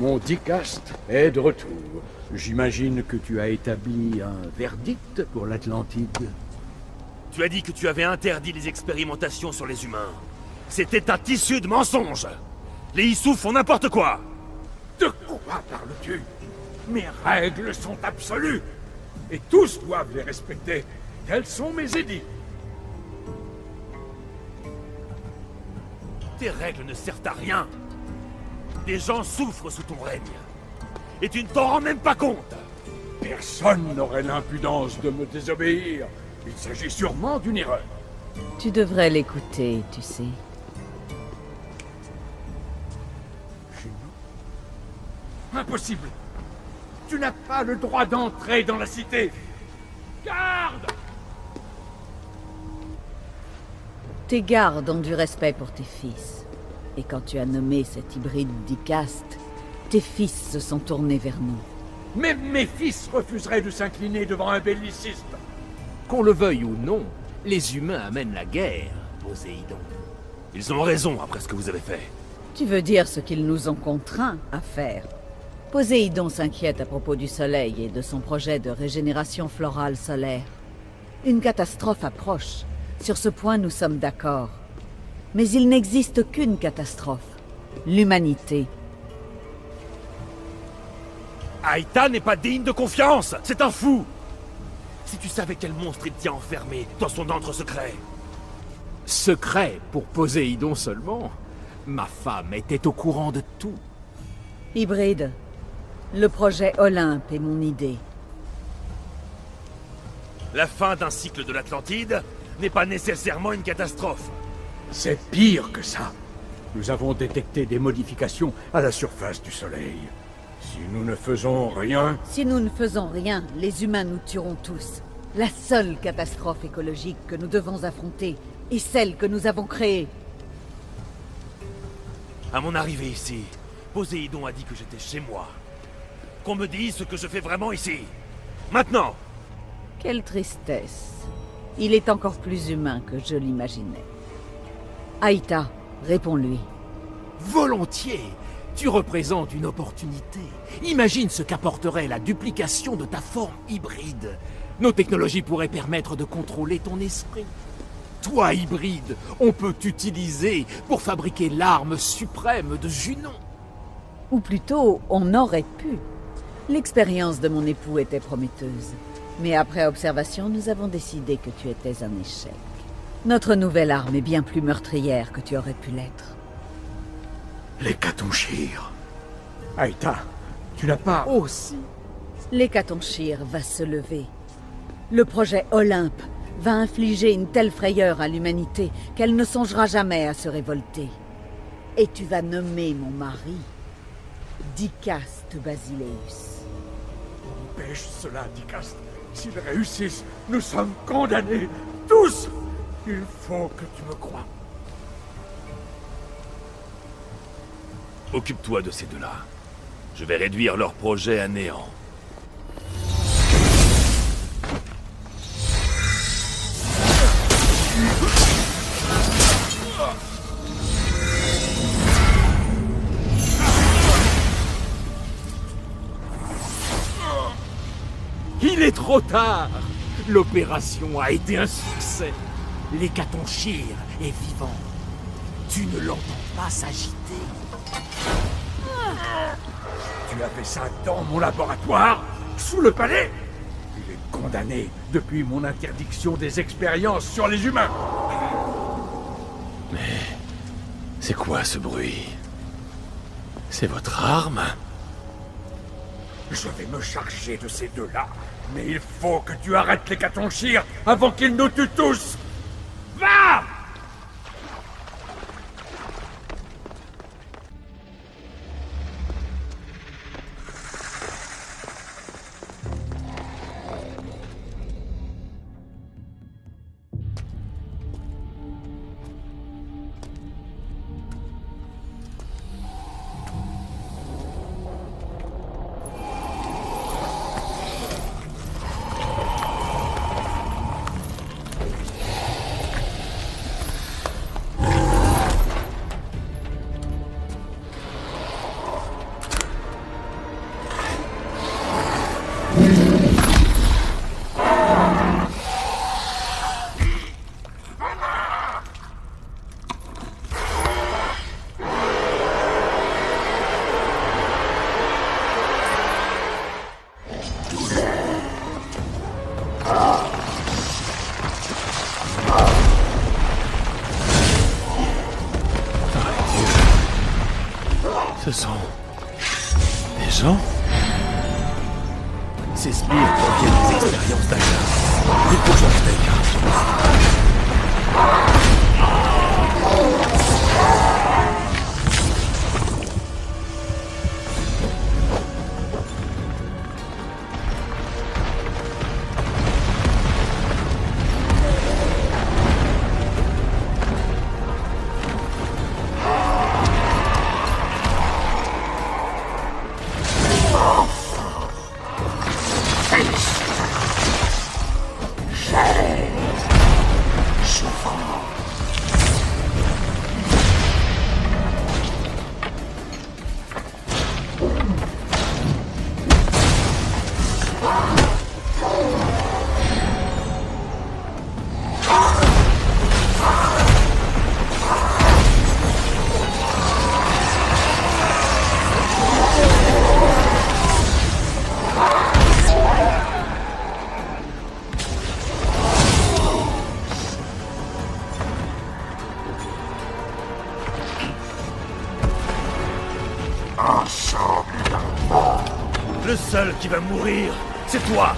Mon Dicast est de retour. J'imagine que tu as établi un verdict pour l'Atlantide. Tu as dit que tu avais interdit les expérimentations sur les humains. C'était un tissu de mensonges. Les Issoufs font n'importe quoi. De quoi parles-tu? Mes règles sont absolues. Et tous doivent les respecter. Tels sont mes édits. Tes règles ne servent à rien. Des gens souffrent sous ton règne. Et tu ne t'en rends même pas compte. Personne n'aurait l'impudence de me désobéir. Il s'agit sûrement d'une erreur. Tu devrais l'écouter, tu sais. Impossible. Tu n'as pas le droit d'entrer dans la cité. Garde! Tes gardes ont du respect pour tes fils. Et quand tu as nommé cet hybride d'Icast, tes fils se sont tournés vers nous. Même mes fils refuseraient de s'incliner devant un belliciste. Qu'on le veuille ou non, les humains amènent la guerre, Poséidon. Ils ont raison après ce que vous avez fait. Tu veux dire ce qu'ils nous ont contraints à faire. Poséidon s'inquiète à propos du Soleil et de son projet de régénération florale solaire. Une catastrophe approche. Sur ce point, nous sommes d'accord. Mais il n'existe qu'une catastrophe. L'humanité. Aïta n'est pas digne de confiance. C'est un fou. Si tu savais quel monstre il tient enfermé dans son antre secret. Secret pour Poséidon seulement. Ma femme était au courant de tout. Hybride. Le projet Olympe est mon idée. La fin d'un cycle de l'Atlantide n'est pas nécessairement une catastrophe. C'est pire que ça. Nous avons détecté des modifications à la surface du Soleil. Si nous ne faisons rien... Si nous ne faisons rien, les humains nous tueront tous. La seule catastrophe écologique que nous devons affronter est celle que nous avons créée. À mon arrivée ici, Poséidon a dit que j'étais chez moi. Qu'on me dise ce que je fais vraiment ici. Maintenant! Quelle tristesse. Il est encore plus humain que je l'imaginais. Aïta, réponds-lui. Volontiers. Tu représentes une opportunité. Imagine ce qu'apporterait la duplication de ta forme hybride. Nos technologies pourraient permettre de contrôler ton esprit. Toi, hybride, on peut t'utiliser pour fabriquer l'arme suprême de Junon. Ou plutôt, on aurait pu. L'expérience de mon époux était prometteuse. Mais après observation, nous avons décidé que tu étais un échec. Notre nouvelle arme est bien plus meurtrière que tu aurais pu l'être. L'Hécatonchire. Aïta, tu n'as pas... Aussi. L'Hécatonchire va se lever. Le projet Olympe va infliger une telle frayeur à l'humanité qu'elle ne songera jamais à se révolter. Et tu vas nommer mon mari Dicast Basileus. Empêche cela, Dicast. S'ils réussissent, nous sommes condamnés. Tous. Il faut que tu me crois. Occupe-toi de ces deux-là. Je vais réduire leur projet à néant. Il est trop tard. L'opération a été un succès. L'Hécatonchire est vivant. Tu ne l'entends pas s'agiter. Tu as fait ça dans mon laboratoire, sous le palais. Il est condamné depuis mon interdiction des expériences sur les humains. Mais... c'est quoi ce bruit? C'est votre arme? Je vais me charger de ces deux-là, mais il faut que tu arrêtes l'Hécatonchire avant qu'ils nous tuent tous. Va! Ce sont... des gens? Ces spires proviennent des expériences d'Aïda. Il faut que j'en steak. Le seul qui va mourir, c'est toi!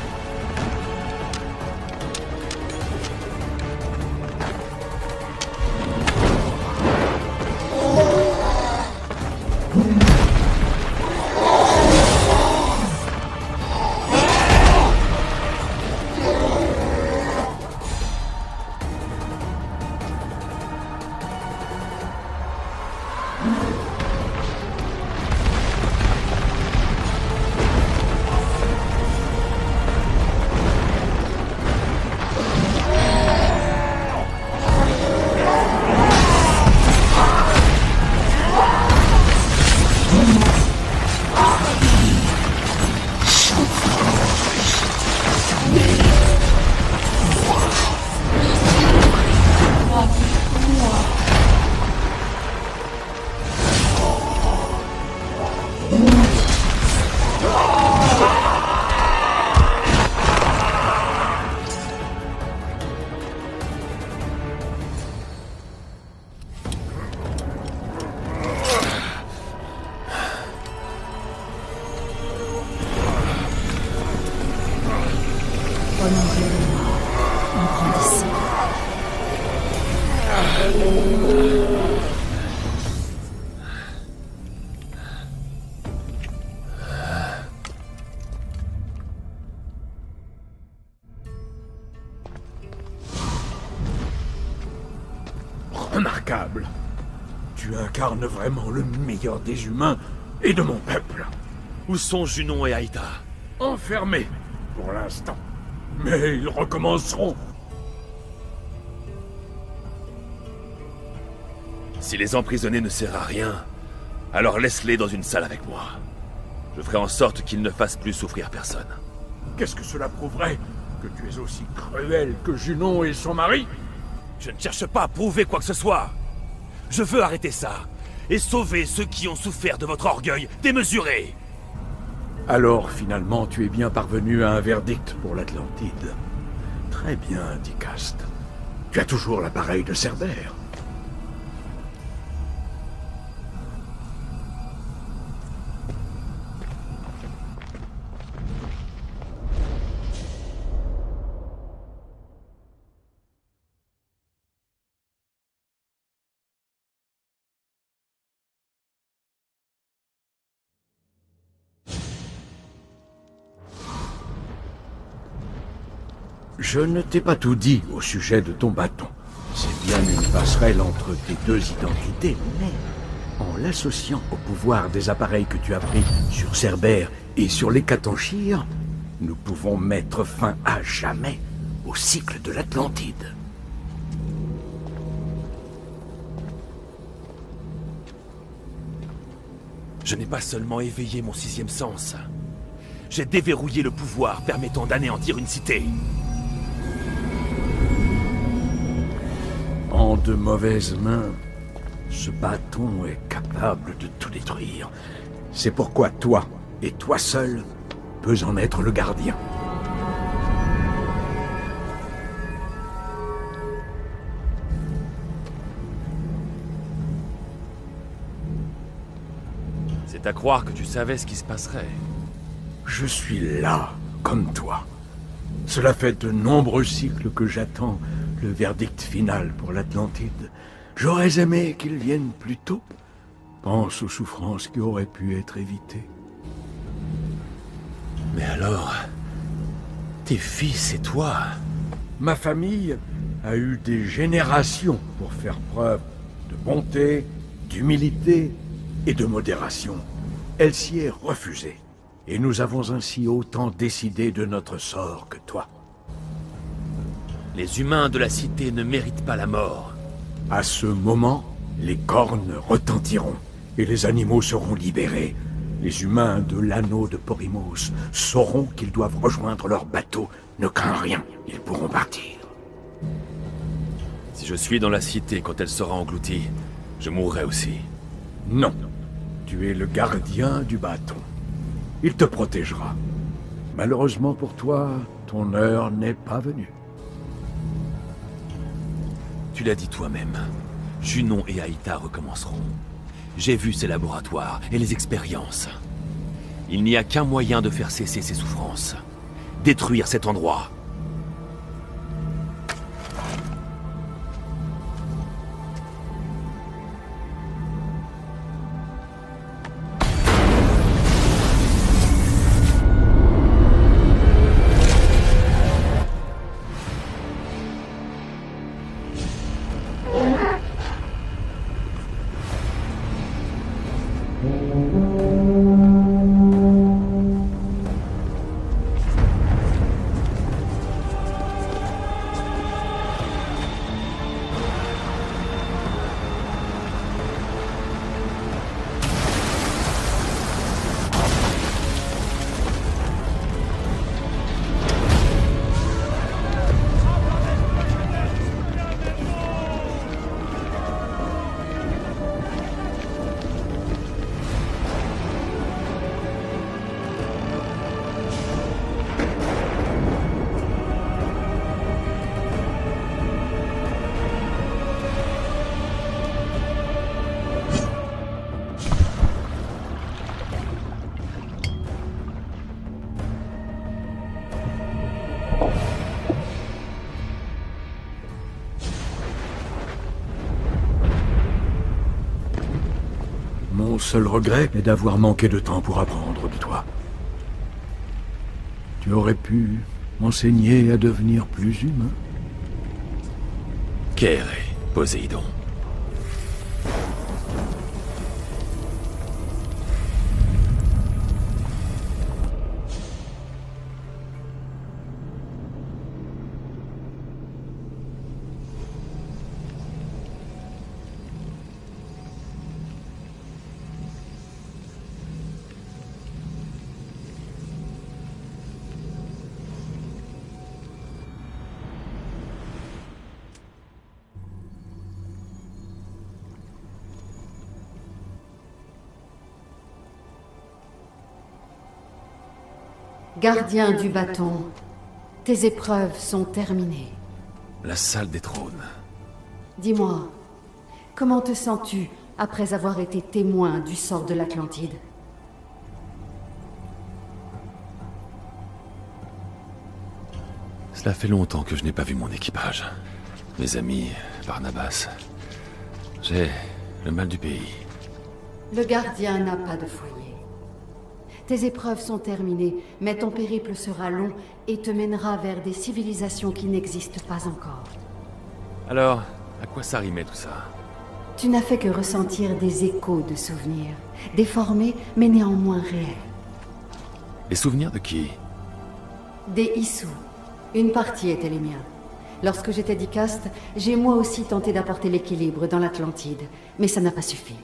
Remarquable. Tu incarnes vraiment le meilleur des humains et de mon peuple. Où sont Junon et Aïda? Enfermés, pour l'instant. Mais ils recommenceront. Si les emprisonner ne sert à rien, alors laisse-les dans une salle avec moi. Je ferai en sorte qu'ils ne fassent plus souffrir personne. Qu'est-ce que cela prouverait? Que tu es aussi cruel que Junon et son mari? Je ne cherche pas à prouver quoi que ce soit. Je veux arrêter ça et sauver ceux qui ont souffert de votre orgueil démesuré. Alors, finalement, tu es bien parvenu à un verdict pour l'Atlantide. Très bien, Dicast. Tu as toujours l'appareil de Cerbère. Je ne t'ai pas tout dit au sujet de ton bâton. C'est bien une passerelle entre tes deux identités, mais en l'associant au pouvoir des appareils que tu as pris sur Cerbère et sur l'Hécatonchire, nous pouvons mettre fin à jamais au cycle de l'Atlantide. Je n'ai pas seulement éveillé mon sixième sens. J'ai déverrouillé le pouvoir permettant d'anéantir une cité. En de mauvaises mains, ce bâton est capable de tout détruire. C'est pourquoi toi, et toi seul, peux en être le gardien. C'est à croire que tu savais ce qui se passerait. Je suis là, comme toi. Cela fait de nombreux cycles que j'attends le verdict final pour l'Atlantide. J'aurais aimé qu'il vienne plus tôt. Pense aux souffrances qui auraient pu être évitées. Mais alors... tes fils et toi... Ma famille a eu des générations pour faire preuve de bonté, d'humilité et de modération. Elle s'y est refusée. Et nous avons ainsi autant décidé de notre sort que toi. Les humains de la cité ne méritent pas la mort. À ce moment, les cornes retentiront et les animaux seront libérés. Les humains de l'anneau de Porymos sauront qu'ils doivent rejoindre leur bateau. Ne crains rien, ils pourront partir. Si je suis dans la cité quand elle sera engloutie, je mourrai aussi. Non, tu es le gardien du bâton. Il te protégera. Malheureusement pour toi, ton heure n'est pas venue. Tu l'as dit toi-même. Junon et Aïta recommenceront. J'ai vu ces laboratoires et les expériences. Il n'y a qu'un moyen de faire cesser ces souffrances. Détruire cet endroit. Mon seul regret est d'avoir manqué de temps pour apprendre de toi. Tu aurais pu m'enseigner à devenir plus humain. Kéré, Poséidon. Gardien du bâton, tes épreuves sont terminées. La salle des trônes. Dis-moi, comment te sens-tu après avoir été témoin du sort de l'Atlantide? Cela fait longtemps que je n'ai pas vu mon équipage. Mes amis, Barnabas. J'ai le mal du pays. Le gardien n'a pas de foyer. Tes épreuves sont terminées, mais ton périple sera long et te mènera vers des civilisations qui n'existent pas encore. Alors, à quoi ça rimait tout ça? Tu n'as fait que ressentir des échos de souvenirs, déformés mais néanmoins réels. Les souvenirs de qui? Des Issous. Une partie étaient les miens. Lorsque j'étais d'Icaste, j'ai moi aussi tenté d'apporter l'équilibre dans l'Atlantide, mais ça n'a pas suffi.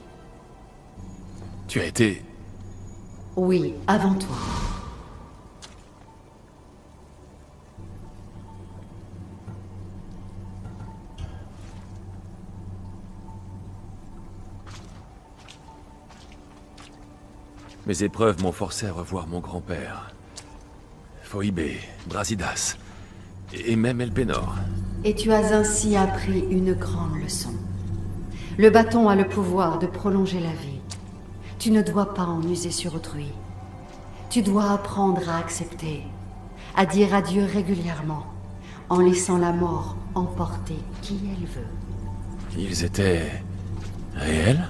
Tu as été... Oui, avant toi. Mes épreuves m'ont forcé à revoir mon grand-père. Phoibé, Brasidas, et même Elpénor. Et tu as ainsi appris une grande leçon. Le bâton a le pouvoir de prolonger la vie. Tu ne dois pas en user sur autrui. Tu dois apprendre à accepter, à dire adieu régulièrement, en laissant la mort emporter qui elle veut. Ils étaient... réels?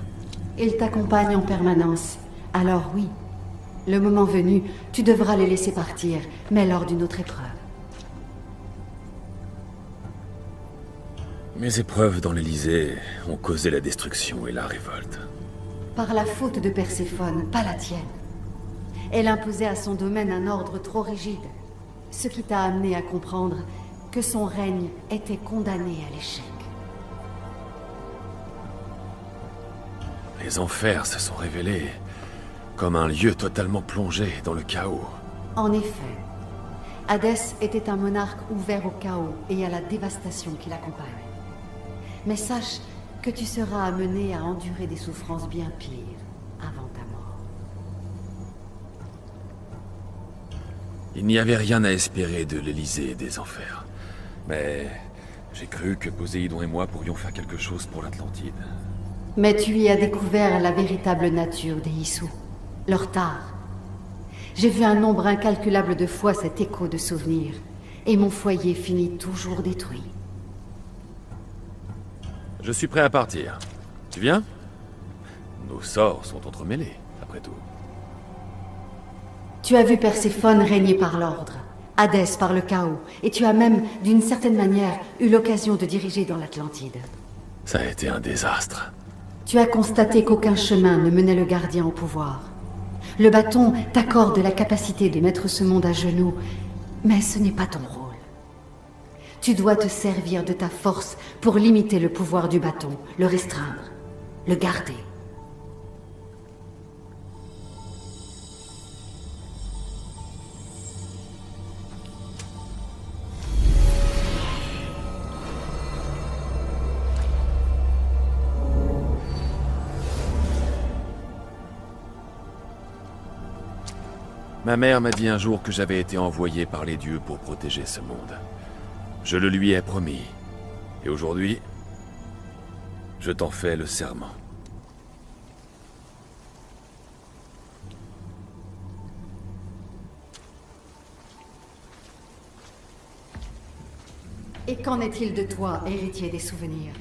Ils t'accompagnent en permanence. Alors oui, le moment venu, tu devras les laisser partir, mais lors d'une autre épreuve. Mes épreuves dans l'Élysée ont causé la destruction et la révolte. Par la faute de Perséphone, pas la tienne. Elle imposait à son domaine un ordre trop rigide, ce qui t'a amené à comprendre que son règne était condamné à l'échec. Les enfers se sont révélés comme un lieu totalement plongé dans le chaos. En effet, Hadès était un monarque ouvert au chaos et à la dévastation qui l'accompagne. Mais sache que tu seras amené à endurer des souffrances bien pires avant ta mort. Il n'y avait rien à espérer de l'Élysée et des enfers. Mais j'ai cru que Poséidon et moi pourrions faire quelque chose pour l'Atlantide. Mais tu y as découvert la véritable nature des Issous, leur tare. J'ai vu un nombre incalculable de fois cet écho de souvenirs, et mon foyer finit toujours détruit. Je suis prêt à partir. Tu viens? Nos sorts sont entremêlés, après tout. Tu as vu Perséphone régner par l'ordre, Hadès par le chaos, et tu as même, d'une certaine manière, eu l'occasion de diriger dans l'Atlantide. Ça a été un désastre. Tu as constaté qu'aucun chemin ne menait le gardien au pouvoir. Le bâton t'accorde la capacité de mettre ce monde à genoux, mais ce n'est pas ton rôle. Tu dois te servir de ta force pour limiter le pouvoir du bâton, le restreindre, le garder. Ma mère m'a dit un jour que j'avais été envoyé par les dieux pour protéger ce monde. Je le lui ai promis. Et aujourd'hui, je t'en fais le serment. Et qu'en est-il de toi, héritier des souvenirs?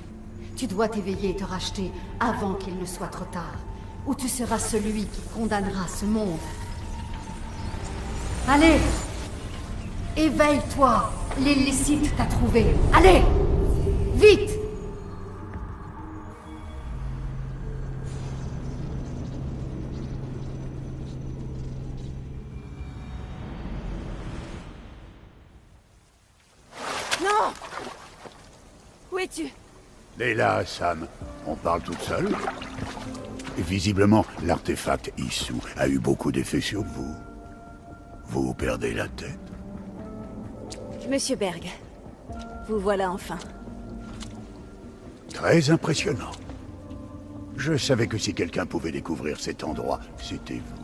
Tu dois t'éveiller et te racheter avant qu'il ne soit trop tard, ou tu seras celui qui condamnera ce monde. Allez! Éveille-toi! L'illicite t'a trouvé! Allez! Vite! Non! Où es-tu? Leila, Sam, on parle toute seule? Visiblement, l'artefact Issou a eu beaucoup d'effet sur vous. Vous perdez la tête. Monsieur Berg, vous voilà enfin. Très impressionnant. Je savais que si quelqu'un pouvait découvrir cet endroit, c'était vous.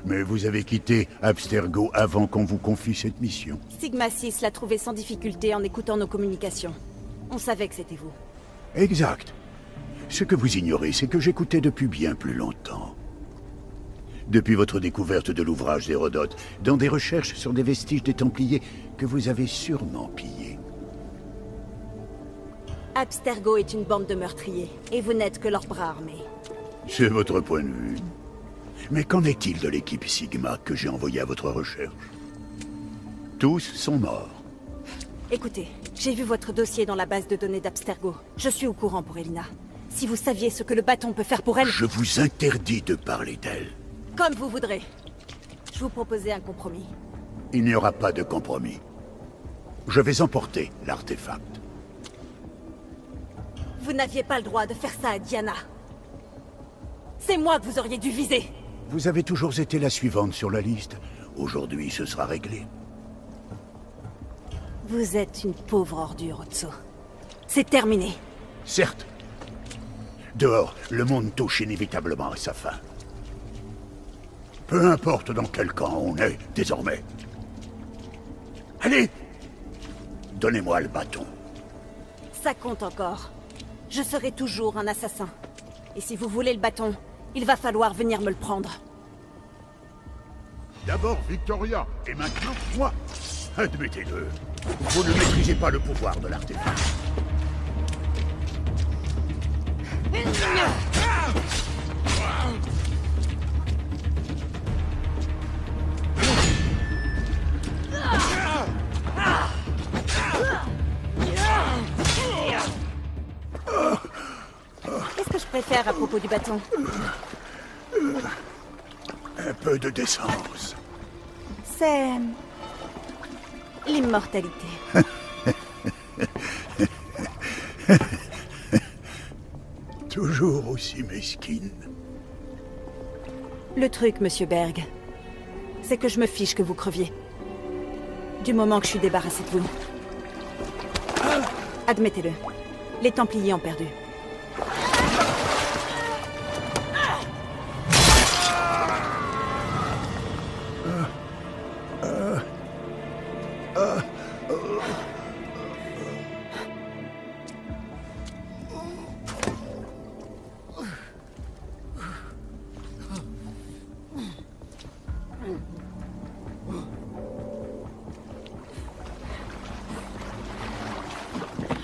Mais vous avez quitté Abstergo avant qu'on vous confie cette mission. Sigma 6 l'a trouvé sans difficulté en écoutant nos communications. On savait que c'était vous. Exact. Ce que vous ignorez, c'est que j'écoutais depuis bien plus longtemps. Depuis votre découverte de l'ouvrage d'Hérodote, dans des recherches sur des vestiges des Templiers que vous avez sûrement pillés. Abstergo est une bande de meurtriers, et vous n'êtes que leur bras armé. C'est votre point de vue. Mais qu'en est-il de l'équipe Sigma que j'ai envoyée à votre recherche? Tous sont morts. Écoutez, j'ai vu votre dossier dans la base de données d'Abstergo. Je suis au courant pour Elina. Si vous saviez ce que le bâton peut faire pour elle... Je vous interdis de parler d'elle. Comme vous voudrez. Je vous proposais un compromis. Il n'y aura pas de compromis. Je vais emporter l'artefact. Vous n'aviez pas le droit de faire ça à Diana. C'est moi que vous auriez dû viser. Vous avez toujours été la suivante sur la liste. Aujourd'hui, ce sera réglé. Vous êtes une pauvre ordure, Otso. C'est terminé. Certes. Dehors, le monde touche inévitablement à sa fin. Peu importe dans quel camp on est, désormais. Allez! Donnez-moi le bâton. Ça compte encore. Je serai toujours un assassin. Et si vous voulez le bâton, Il va falloir venir me le prendre. D'abord Victoria, et maintenant moi. Admettez-le. Vous ne maîtrisez pas le pouvoir de l'artefact. Qu'est-ce que je préfère à propos du bâton? Un peu de décence. C'est... l'immortalité. Toujours aussi mesquine. Le truc, Monsieur Berg, c'est que je me fiche que vous creviez. Du moment que je suis débarrassé de vous. Admettez-le. Les Templiers ont perdu.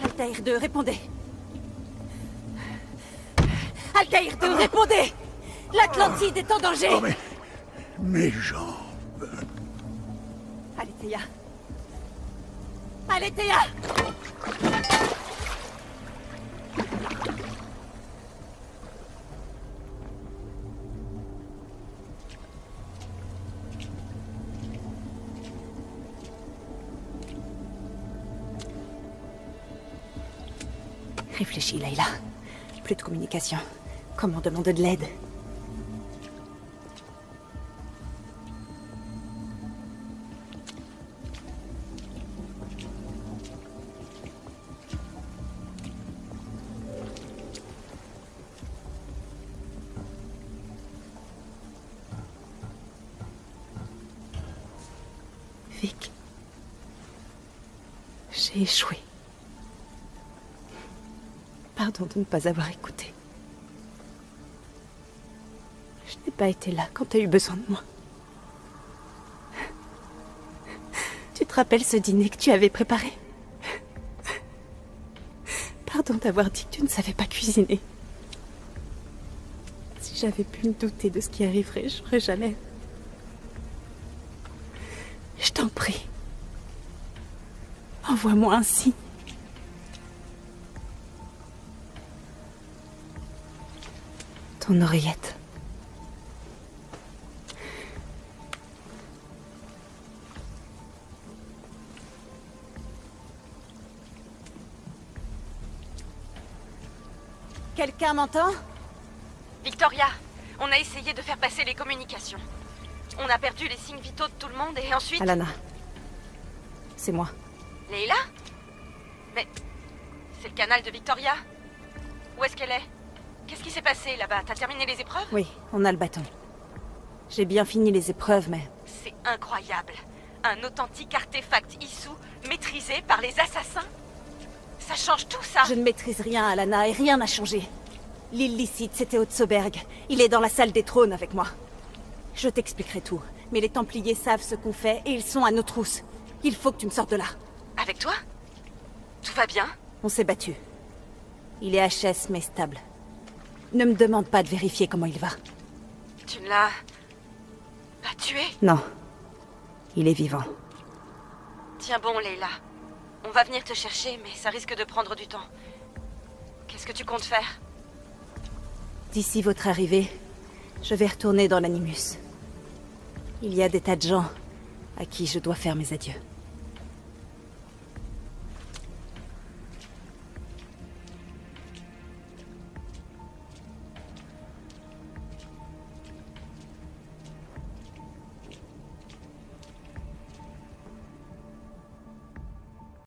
Altaïr 2, répondez. Altaïr 2, répondez. L'Atlantide est en danger. Oh mais... mes jambes... Allez, Théa. Allez, Théa. Réfléchis, Layla. Plus de communication. Comment demander de l'aide? Vic. J'ai échoué. Pardon de ne pas avoir écouté. Je n'ai pas été là quand tu as eu besoin de moi. Tu te rappelles ce dîner que tu avais préparé? Pardon d'avoir dit que tu ne savais pas cuisiner. Si j'avais pu me douter de ce qui arriverait, j'aurais jamais... Je t'en prie. Envoie-moi un signe. Ton oreillette. Quelqu'un m'entend? Victoria, on a essayé de faire passer les communications. On a perdu les signes vitaux de tout le monde et ensuite... Alana. C'est moi. Leila? Mais... c'est le canal de Victoria? Où est-ce qu'elle est? Qu'est-ce qui s'est passé là-bas? T'as terminé les épreuves? Oui, on a le bâton. J'ai bien fini les épreuves, mais... C'est incroyable. Un authentique artefact Issou maîtrisé par les assassins? Ça change tout, ça! Je ne maîtrise rien, Alana, et rien n'a changé. L'illicite, c'était Otsoberg. Il est dans la salle des trônes avec moi. Je t'expliquerai tout, mais les Templiers savent ce qu'on fait et ils sont à nos trousses. Il faut que tu me sortes de là. Avec toi? Tout va bien? On s'est battu. Il est HS, mais stable. Ne me demande pas de vérifier comment il va. Tu ne l'as... pas tué? Non. Il est vivant. Tiens bon, Leila. On va venir te chercher, mais ça risque de prendre du temps. Qu'est-ce que tu comptes faire? D'ici votre arrivée, je vais retourner dans l'Animus. Il y a des tas de gens à qui je dois faire mes adieux.